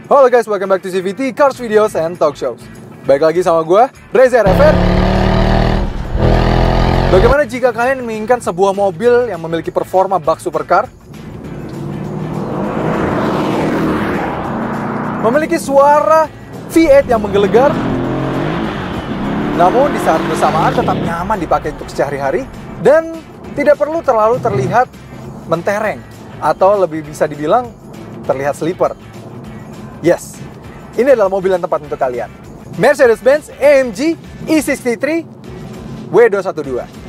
Halo guys, welcome back to CVT Cars Videos and Talk Shows. Baik lagi sama gue, Reza RFR. Bagaimana jika kalian menginginkan sebuah mobil yang memiliki performa bak supercar, memiliki suara V8 yang menggelegar, namun di saat bersamaan tetap nyaman dipakai untuk sehari-hari dan tidak perlu terlalu terlihat mentereng atau lebih bisa dibilang terlihat sleeper. Yes, ini adalah mobil yang tepat untuk kalian. Mercedes-Benz AMG E63 W212.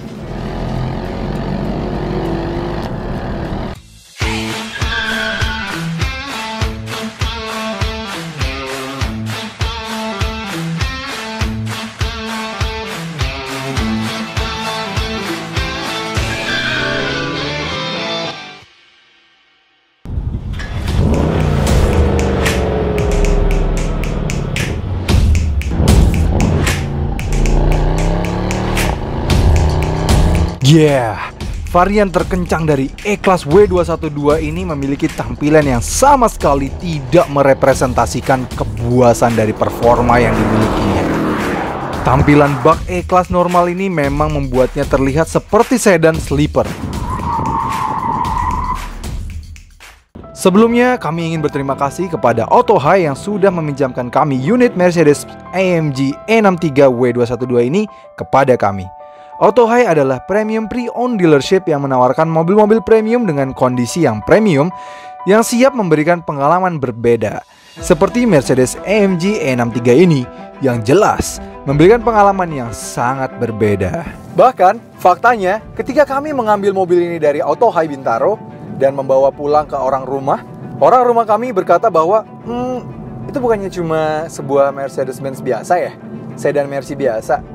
Yeah, varian terkencang dari E-Class W212 ini memiliki tampilan yang sama sekali tidak merepresentasikan kepuasan dari performa yang dimilikinya. Tampilan bak E-Class normal ini memang membuatnya terlihat seperti sedan sleeper. Sebelumnya, kami ingin berterima kasih kepada Autohai yang sudah meminjamkan kami unit Mercedes AMG E63 W212 ini kepada kami. Autohai adalah premium pre-owned dealership yang menawarkan mobil-mobil premium dengan kondisi yang premium yang siap memberikan pengalaman berbeda. Seperti Mercedes AMG E63 ini yang jelas memberikan pengalaman yang sangat berbeda. Bahkan, faktanya ketika kami mengambil mobil ini dari Autohai Bintaro dan membawa pulang ke orang rumah kami berkata bahwa itu bukannya cuma sebuah Mercedes-Benz biasa ya, sedan Mercy biasa.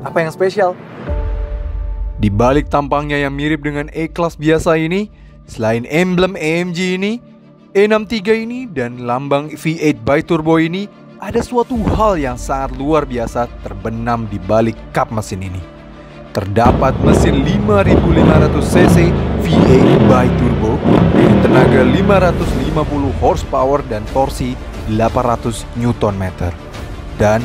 Apa yang spesial? Di balik tampangnya yang mirip dengan E-Class biasa ini, selain emblem AMG ini, E63 ini, dan lambang V8 biturbo ini, ada suatu hal yang sangat luar biasa terbenam di balik kap mesin ini. Terdapat mesin 5500 cc V8 biturbo dengan tenaga 550 horsepower dan torsi 800 Nm. Dan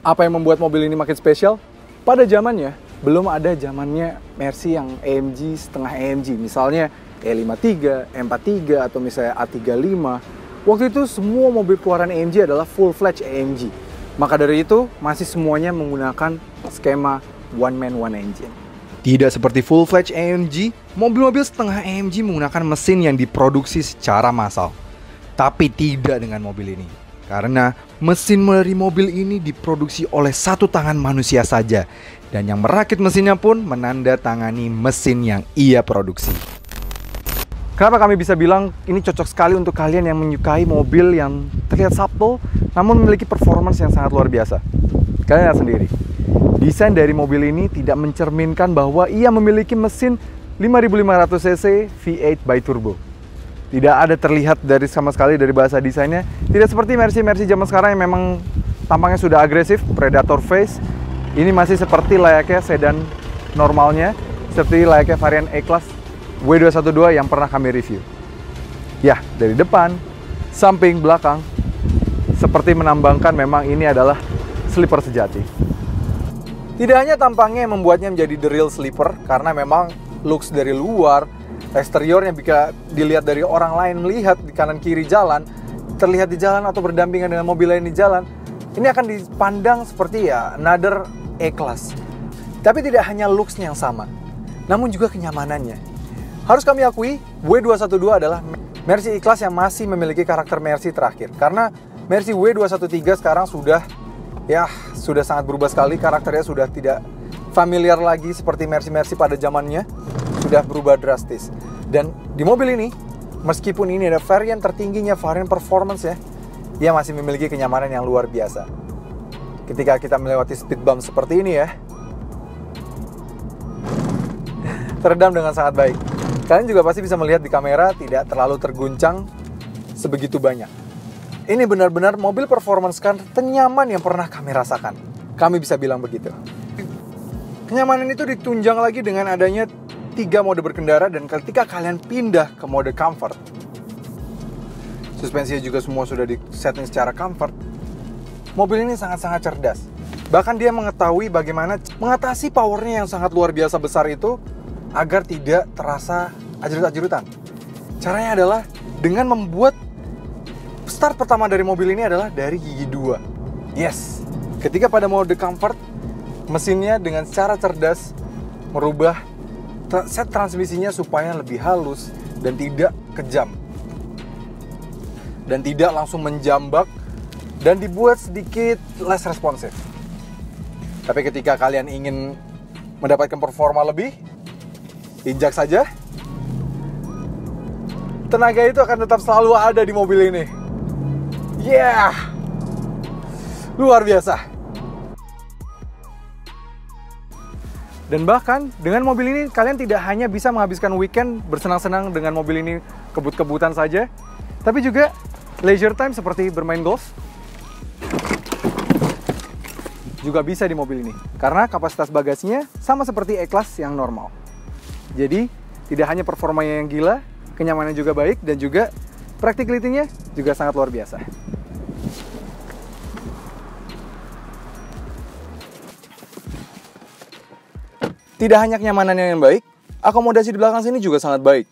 apa yang membuat mobil ini makin spesial? Pada zamannya, belum ada zamannya Mercy yang AMG setengah AMG. Misalnya E53, M43, atau misalnya A35. Waktu itu semua mobil keluaran AMG adalah full-fledged AMG. Maka dari itu, masih semuanya menggunakan skema one man, one engine. Tidak seperti full-fledged AMG, mobil-mobil setengah AMG menggunakan mesin yang diproduksi secara massal. Tapi tidak dengan mobil ini. Karena mesin dari mobil ini diproduksi oleh satu tangan manusia saja. Dan yang merakit mesinnya pun menandatangani mesin yang ia produksi. Kenapa kami bisa bilang ini cocok sekali untuk kalian yang menyukai mobil yang terlihat subtle namun memiliki performance yang sangat luar biasa? Kalian lihat sendiri. Desain dari mobil ini tidak mencerminkan bahwa ia memiliki mesin 5500 cc V8 biturbo. Tidak ada terlihat dari sama sekali dari bahasa desainnya. Tidak seperti Mercy zaman sekarang yang memang tampangnya sudah agresif, predator face. Ini masih seperti layaknya sedan normalnya, seperti layaknya varian E-Class W212 yang pernah kami review. Ya, dari depan, samping, belakang, seperti menambangkan memang ini adalah sleeper sejati. Tidak hanya tampangnya yang membuatnya menjadi the real sleeper, karena memang looks dari luar, eksteriornya bisa dilihat dari orang lain melihat di kanan kiri jalan, terlihat di jalan atau berdampingan dengan mobil lain di jalan, ini akan dipandang seperti ya another E-Class. Tapi tidak hanya looks-nya yang sama, namun juga kenyamanannya. Harus kami akui, W212 adalah Mercy E-Class yang masih memiliki karakter Mercy terakhir. Karena Mercy W213 sekarang sudah sangat berubah sekali, karakternya sudah tidak familiar lagi seperti Mercy pada zamannya. Sudah berubah drastis. Dan di mobil ini, meskipun ini ada varian tertingginya, varian performance ya, ia masih memiliki kenyamanan yang luar biasa. Ketika kita melewati speed bump seperti ini ya, teredam dengan sangat baik. Kalian juga pasti bisa melihat di kamera tidak terlalu terguncang sebegitu banyak. Ini benar-benar mobil performance car ternyaman yang pernah kami rasakan. Kami bisa bilang begitu. Kenyamanan itu ditunjang lagi dengan adanya 3 mode berkendara, dan ketika kalian pindah ke mode comfort, suspensinya juga semua sudah di setting secara comfort. Mobil ini sangat-sangat cerdas. Bahkan dia mengetahui bagaimana mengatasi powernya yang sangat luar biasa besar itu agar tidak terasa ajrut-ajrutan. Caranya adalah dengan membuat start pertama dari mobil ini adalah dari gigi 2. Yes, ketika pada mode comfort, mesinnya dengan secara cerdas merubah set transmisinya supaya lebih halus dan tidak kejam. Dan tidak langsung menjambak dan dibuat sedikit less responsif. Tapi ketika kalian ingin mendapatkan performa lebih, injak saja. Tenaga itu akan tetap selalu ada di mobil ini. Yeah! Luar biasa. Dan bahkan dengan mobil ini kalian tidak hanya bisa menghabiskan weekend bersenang-senang dengan mobil ini kebut-kebutan saja, tapi juga leisure time seperti bermain golf juga bisa di mobil ini, karena kapasitas bagasinya sama seperti E-Class yang normal. Jadi tidak hanya performanya yang gila, kenyamanan juga baik, dan juga practicality-nya juga sangat luar biasa. Tidak hanya kenyamanannya yang baik, akomodasi di belakang sini juga sangat baik.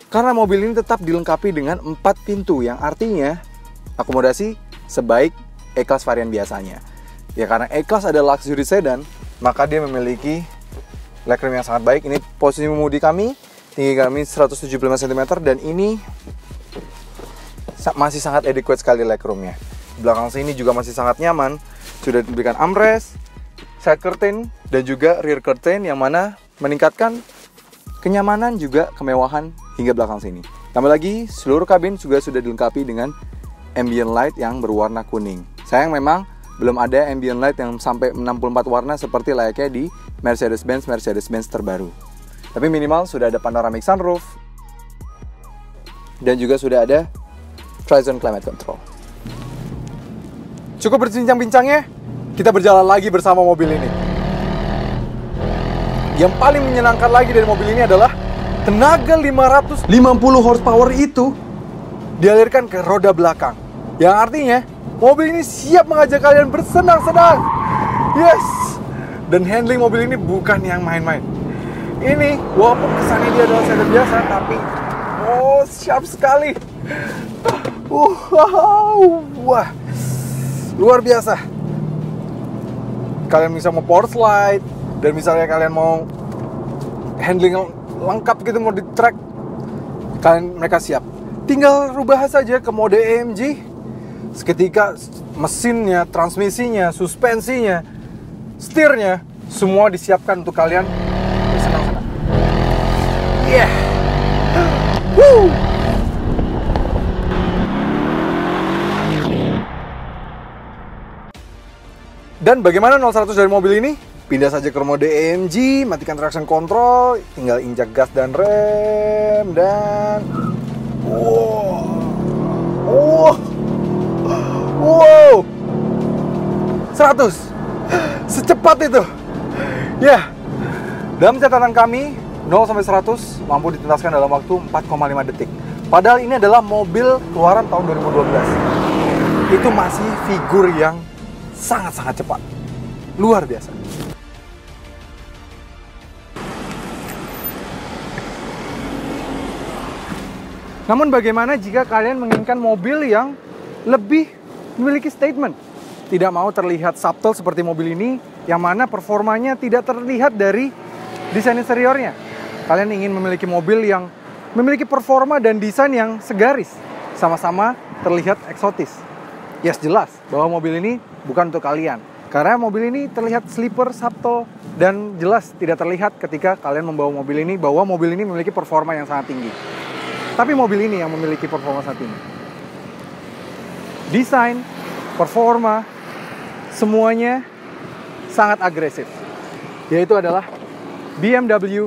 Karena mobil ini tetap dilengkapi dengan 4 pintu, yang artinya akomodasi sebaik E-Class varian biasanya. Ya karena E-Class adalah luxury sedan, maka dia memiliki legroom yang sangat baik. Ini posisi mengemudi kami, tinggi kami 175 cm, dan ini masih sangat adequate sekali legroomnya. Belakang sini juga masih sangat nyaman, sudah diberikan armrest, side curtain, dan juga rear curtain yang mana meningkatkan kenyamanan juga kemewahan hingga belakang sini. Tambah lagi, seluruh kabin juga sudah dilengkapi dengan ambient light yang berwarna kuning. Sayang memang belum ada ambient light yang sampai 64 warna seperti layaknya di Mercedes-Benz terbaru. Tapi minimal sudah ada panoramic sunroof dan juga sudah ada Tri-Zone Climate Control. Cukup berbincang-bincangnya, kita berjalan lagi bersama mobil ini. Yang paling menyenangkan lagi dari mobil ini adalah tenaga 550 horsepower itu dialirkan ke roda belakang. Yang artinya mobil ini siap mengajak kalian bersenang-senang. Yes. Dan handling mobil ini bukan yang main-main. Ini walaupun kesannya dia adalah sedan biasa, tapi sharp sekali. Wah, luar biasa. Kalian bisa mau power slide, dan misalnya kalian mau handling lengkap gitu, mau di track, mereka siap. Tinggal rubah saja ke mode AMG. Seketika mesinnya, transmisinya, suspensinya, setirnya, semua disiapkan untuk kalian bersenang-senang. Yeah. Woo. Dan bagaimana 0-100 dari mobil ini? Pindah saja ke mode AMG, matikan traction control, tinggal injak gas dan rem, dan wow, 100 secepat itu. Ya, dalam catatan kami 0-100 mampu dituntaskan dalam waktu 4,5 detik. Padahal ini adalah mobil keluaran tahun 2012. Itu masih figur yang sangat-sangat cepat. Luar biasa. Namun bagaimana jika kalian menginginkan mobil yang lebih memiliki statement? Tidak mau terlihat subtle seperti mobil ini, yang mana performanya tidak terlihat dari desain interiornya. Kalian ingin memiliki mobil yang memiliki performa dan desain yang segaris, sama-sama terlihat eksotis. Yes, jelas bahwa mobil ini bukan untuk kalian. Karena mobil ini terlihat sleeper, subtle, dan jelas tidak terlihat ketika kalian membawa mobil ini, bahwa mobil ini memiliki performa yang sangat tinggi. Tapi mobil ini yang memiliki performa saat ini. Desain, performa, semuanya sangat agresif. Yaitu adalah BMW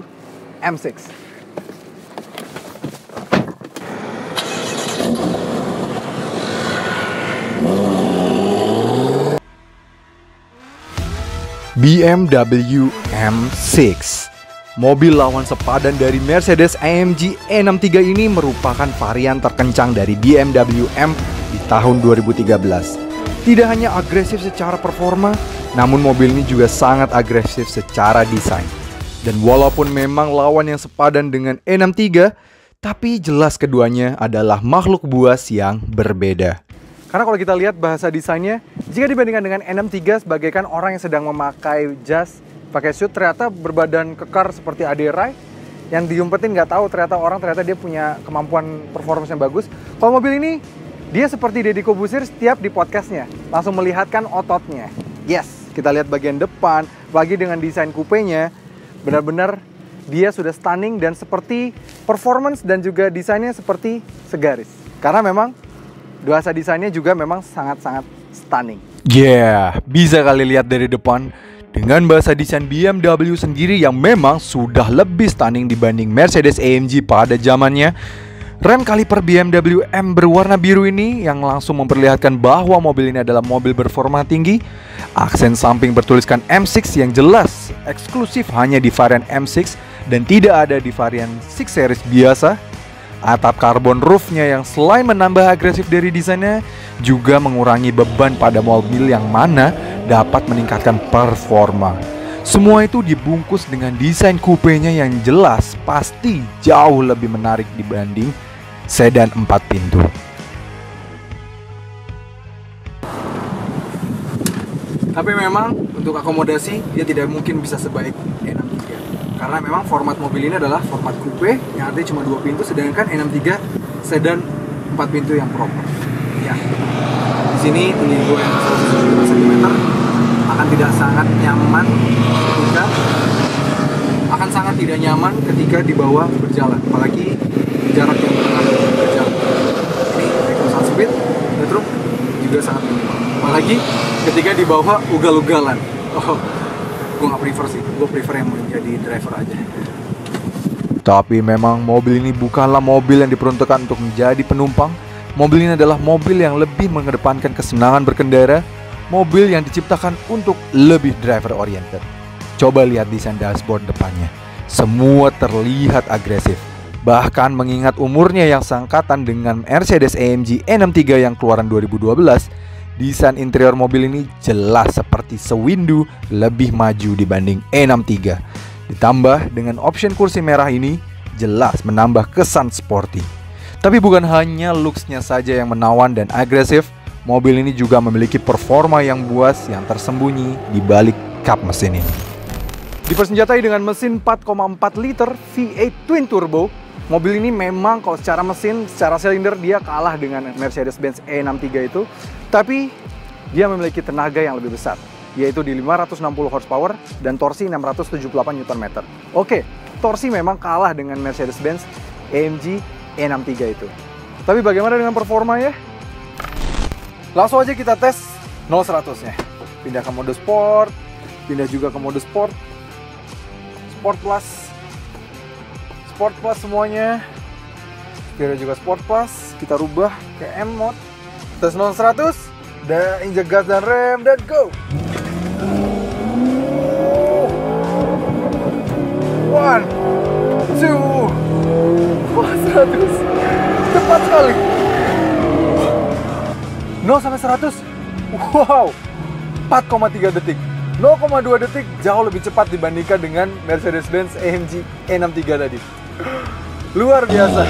M6. BMW M6 Mobil lawan sepadan dari Mercedes-AMG E63 ini merupakan varian terkencang dari BMW M di tahun 2013. Tidak hanya agresif secara performa, namun mobil ini juga sangat agresif secara desain. Dan walaupun memang lawan yang sepadan dengan E63, tapi jelas keduanya adalah makhluk buas yang berbeda. Karena kalau kita lihat bahasa desainnya, jika dibandingkan dengan E63 sebagaikan orang yang sedang memakai jas, pakai suit, ternyata berbadan kekar seperti Ade Rai, yang diumpetin nggak tahu ternyata dia punya kemampuan performance yang bagus. Kalau mobil ini, dia seperti Deddy Corbuzier setiap di podcastnya, langsung melihatkan ototnya. Yes, kita lihat bagian depan, lagi dengan desain kupenya, benar-benar dia sudah stunning dan seperti performance dan juga desainnya seperti segaris. Karena memang bahasa desainnya juga memang sangat-sangat stunning. Yeah, bisa kali lihat dari depan. Dengan bahasa desain BMW sendiri yang memang sudah lebih stunning dibanding Mercedes-AMG pada zamannya. Rem kaliper BMW M berwarna biru ini yang langsung memperlihatkan bahwa mobil ini adalah mobil berforma tinggi. Aksen samping bertuliskan M6 yang jelas eksklusif hanya di varian M6 dan tidak ada di varian 6 series biasa. Atap karbon roofnya yang selain menambah agresif dari desainnya, juga mengurangi beban pada mobil yang mana dapat meningkatkan performa. Semua itu dibungkus dengan desain kupenya yang jelas pasti jauh lebih menarik dibanding sedan 4 pintu. Tapi memang untuk akomodasi dia tidak mungkin bisa sebaik E63. Karena memang format mobil ini adalah format coupe yang artinya cuma 2 pintu, sedangkan E63 sedan 4 pintu yang proper. Ya. Di sini tinggi gue yang 175 cm akan sangat tidak nyaman ketika dibawa berjalan, apalagi jarak yang berjalan. Ini eksosan speed, metro juga sangat minimal, apalagi ketika dibawa ugal-ugalan. Gue nggak prefer sih, gue prefer yang menjadi driver aja. Tapi memang mobil ini bukanlah mobil yang diperuntukkan untuk menjadi penumpang. Mobil ini adalah mobil yang lebih mengedepankan kesenangan berkendara, mobil yang diciptakan untuk lebih driver oriented. Coba lihat desain dashboard depannya, semua terlihat agresif. Bahkan mengingat umurnya yang seangkatan dengan Mercedes-AMG E63 yang keluaran 2012, desain interior mobil ini jelas seperti sewindu lebih maju dibanding E63. Ditambah dengan option kursi merah ini, jelas menambah kesan sporty. Tapi bukan hanya looks-nya saja yang menawan dan agresif, mobil ini juga memiliki performa yang buas yang tersembunyi di balik kap mesin ini. Dipersenjatai dengan mesin 4,4 liter V8 twin turbo, mobil ini memang kalau secara mesin, secara silinder dia kalah dengan Mercedes-Benz E63 itu. Tapi dia memiliki tenaga yang lebih besar, yaitu di 560 horsepower dan torsi 678 Nm. Oke, torsi memang kalah dengan Mercedes-Benz AMG E63 itu. Tapi bagaimana dengan performanya? Langsung aja kita tes 0-100 nya. Pindah ke mode sport, pindah juga ke mode sport, sport plus semuanya. Pindah juga sport plus, kita rubah ke M mode. Tes 0-100, dan injek gas dan rem, dan go! 1, 2, 100, cepat sekali. 0-100, wow, 4,3 detik. 0,2 detik jauh lebih cepat dibandingkan dengan Mercedes-Benz AMG E63 tadi. Luar biasa.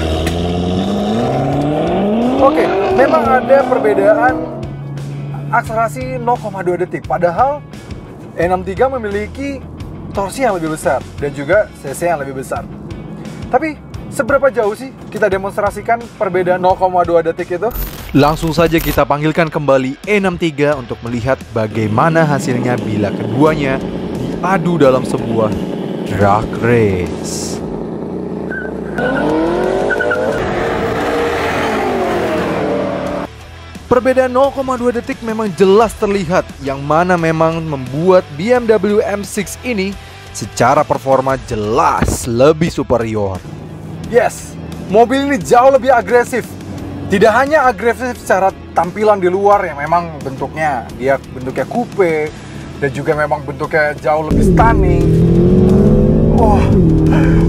Oke, memang ada perbedaan akselerasi 0,2 detik. Padahal E63 memiliki torsi yang lebih besar dan juga cc yang lebih besar. Tapi seberapa jauh sih kita demonstrasikan perbedaan 0,2 detik itu? Langsung saja kita panggilkan kembali E63 untuk melihat bagaimana hasilnya bila keduanya diadu dalam sebuah drag race. Perbedaan 0,2 detik memang jelas terlihat, yang mana memang membuat BMW M6 ini secara performa jelas lebih superior. Yes, mobil ini jauh lebih agresif. Tidak hanya agresif secara tampilan di luar yang memang bentuknya coupe dan juga memang bentuknya jauh lebih stunning. Wah,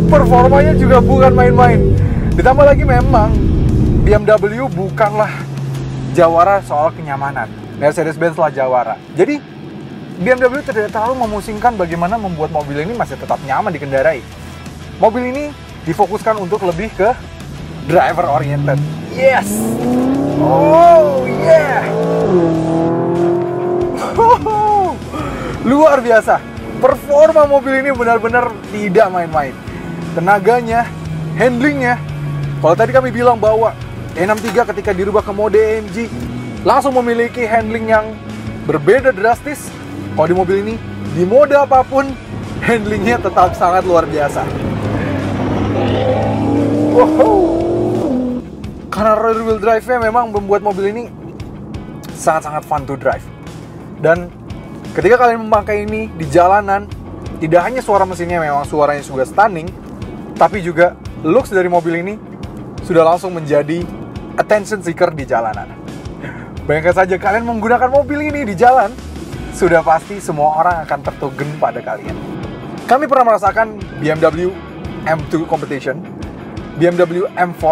performanya juga bukan main-main. Ditambah lagi memang BMW bukanlah jawara soal kenyamanan. Mercedes-Benz lah jawara. Jadi BMW tidak terlalu memusingkan bagaimana membuat mobil ini masih tetap nyaman dikendarai. Mobil ini difokuskan untuk lebih ke driver oriented. Yes! Oh yeah! Luar biasa. Performa mobil ini benar-benar tidak main-main. Tenaganya, handlingnya. Kalau tadi kami bilang bahwa E63 ketika dirubah ke mode AMG langsung memiliki handling yang berbeda drastis. Kalau di mobil ini, di mode apapun, handlingnya tetap sangat luar biasa. Wow. Karena rear wheel drive-nya memang membuat mobil ini sangat-sangat fun to drive. Dan ketika kalian memakai ini di jalanan, tidak hanya suara mesinnya memang suaranya juga stunning, tapi juga looks dari mobil ini sudah langsung menjadi attention seeker di jalanan. Bayangkan saja kalian menggunakan mobil ini di jalan, sudah pasti semua orang akan tertugen pada kalian. Kami pernah merasakan BMW M2 Competition, BMW M4,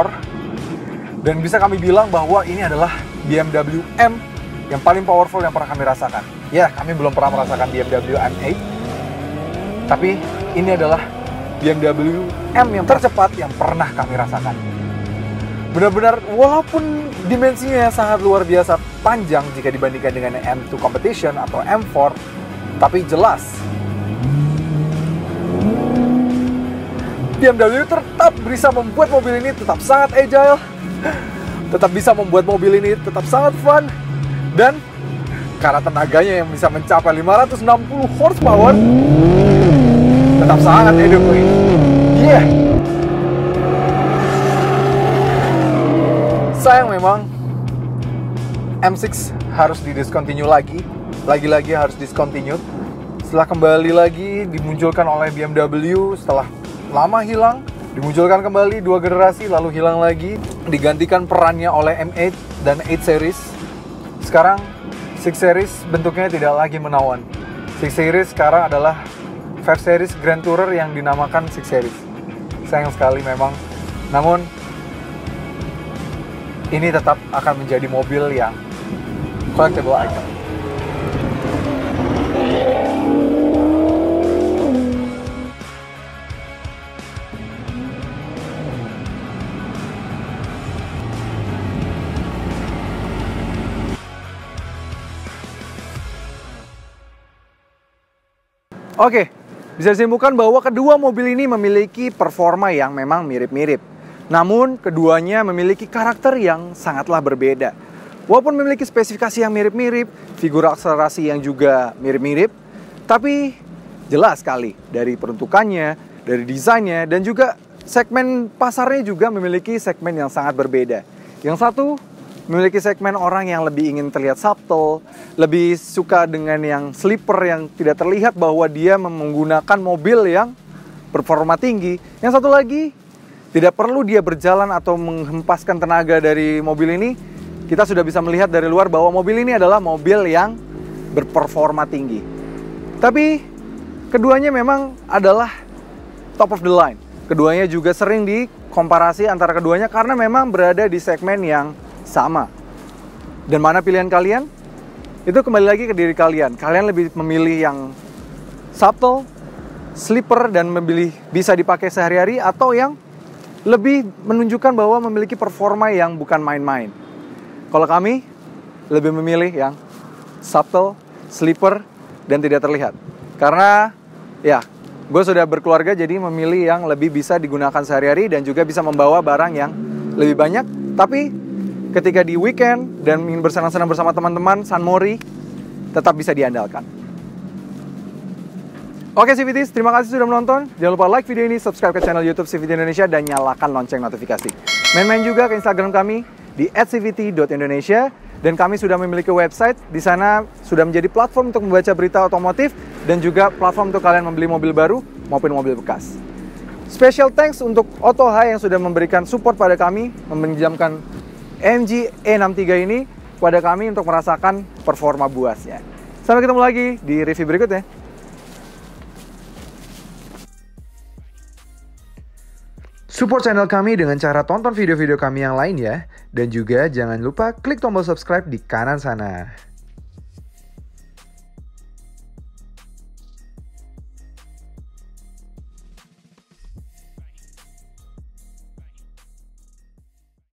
dan bisa kami bilang bahwa ini adalah BMW M yang paling powerful yang pernah kami rasakan. Ya, kami belum pernah merasakan BMW M8, tapi ini adalah BMW M yang tercepat yang pernah kami rasakan. Benar-benar, walaupun dimensinya sangat luar biasa panjang jika dibandingkan dengan M2 Competition atau M4, tapi jelas BMW tetap bisa membuat mobil ini tetap sangat agile, tetap bisa membuat mobil ini tetap sangat fun, dan karena tenaganya yang bisa mencapai 560 horsepower, tetap sangat edukasi. Yeah. Sayang memang M6 harus didiscontinue lagi-lagi harus discontinue. Setelah kembali lagi dimunculkan oleh BMW setelah lama hilang, dimunculkan kembali 2 generasi lalu hilang lagi, digantikan perannya oleh M8 dan 8 series. Sekarang 6 series bentuknya tidak lagi menawan. 6 series sekarang adalah 5 series Grand Tourer yang dinamakan 6 series. Sayang sekali memang. Namun ini tetap akan menjadi mobil yang collectible item. Oke, bisa disimpulkan bahwa kedua mobil ini memiliki performa yang memang mirip-mirip. Namun, keduanya memiliki karakter yang sangatlah berbeda. Walaupun memiliki spesifikasi yang mirip-mirip, figur akselerasi yang juga mirip-mirip, tapi jelas sekali dari peruntukannya, dari desainnya, dan juga segmen pasarnya juga memiliki segmen yang sangat berbeda. Yang satu memiliki segmen orang yang lebih ingin terlihat subtle, lebih suka dengan yang sleeper yang tidak terlihat bahwa dia menggunakan mobil yang performa tinggi. Yang satu lagi, tidak perlu dia berjalan atau menghempaskan tenaga dari mobil ini, kita sudah bisa melihat dari luar bahwa mobil ini adalah mobil yang berperforma tinggi. Tapi keduanya memang adalah top of the line. Keduanya juga sering dikomparasi antara keduanya karena memang berada di segmen yang sama. Dan mana pilihan kalian? Itu kembali lagi ke diri kalian. Kalian lebih memilih yang subtle, sleeper, dan memilih bisa dipakai sehari-hari, atau yang lebih menunjukkan bahwa memiliki performa yang bukan main-main. Kalau kami lebih memilih yang subtle, sleeper, dan tidak terlihat. Karena ya, gue sudah berkeluarga jadi memilih yang lebih bisa digunakan sehari-hari dan juga bisa membawa barang yang lebih banyak. Tapi ketika di weekend dan ingin bersenang-senang bersama teman-teman, San Mori tetap bisa diandalkan. Oke CVTs, terima kasih sudah menonton. Jangan lupa like video ini, subscribe ke channel YouTube CVT Indonesia, dan nyalakan lonceng notifikasi. Main-main juga ke Instagram kami di @cvt.indonesia, dan kami sudah memiliki website. Di sana sudah menjadi platform untuk membaca berita otomotif dan juga platform untuk kalian membeli mobil baru maupun mobil bekas. Special thanks untuk Otoha yang sudah memberikan support pada kami, meminjamkan AMG E63 ini pada kami untuk merasakan performa buasnya. Sampai ketemu lagi di review berikutnya. Support channel kami dengan cara tonton video-video kami yang lain ya. Dan juga jangan lupa klik tombol subscribe di kanan sana.